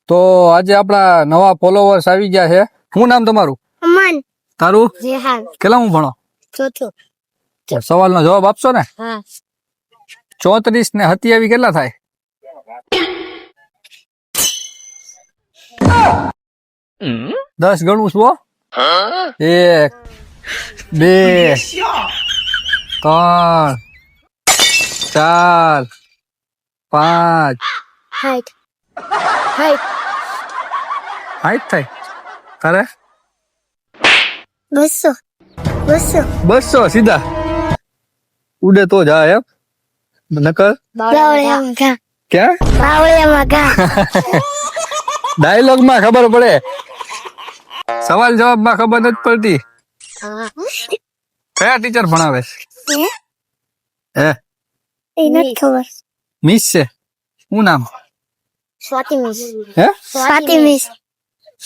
તો આજે આપડા નવા ફોલોવર્સ આવી ગયા છે. શું નામ તમારું? અમન. તારું? રેહાન. કેટલા હું ભણો? ચોથું. સવાલનો જવાબ આપશો ને? હા. 34 ને 27 કેટલા થાય? દસ ગણું છું. 1 2 3 4 5 હાઈટ. હાઈટ. 60 થાય. તારે? 200. 200. 200 સીધા ઉડે તો જાય એમ નકર બાવળિયામાં ઘા. ક્યાં બાવળિયામાં ઘા. ડાયલોગ માં ખબર પડે, સવાલ જવાબ માં ખબર નથી પડતી. કયા ટીચર ભણાવે છે? હે એ નથી ખબર. મિસ છે. શું નામ? સ્વાતિ મિસ. હે સ્વાતિ મિસ.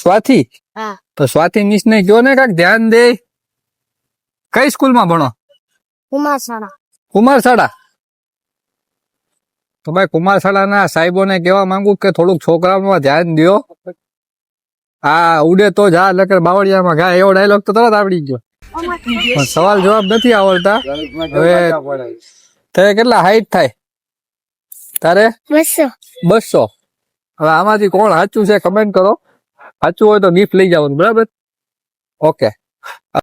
સ્વાતિ? હા. તો સ્વાતિ મિસ ને કયો ને કાક ધ્યાન દે. કઈ સ્કૂલ માં ભણો? કુમારશાળા. કુમારશાળા? તો ભાઈ કુમારશાળા ના સાહેબો ને કેવા માંગુ કે થોડુંક છોકરાઓમાં ધ્યાન દો. હા ઉડે તો જા લકર બાવળિયામાં ઘા એવો ડાયલોગ તો તરત આવડી ગયો, પણ સવાલ જવાબ નથી આવડતા. હવે તારે કેટલા હાઈટ થાય? તારે? 200. 200. હવે આમાંથી કોણ સાચું છે કમેન્ટ કરો. સાચું હોય તો ગિફ્ટ લઈ જવાનું, બરાબર? ઓકે.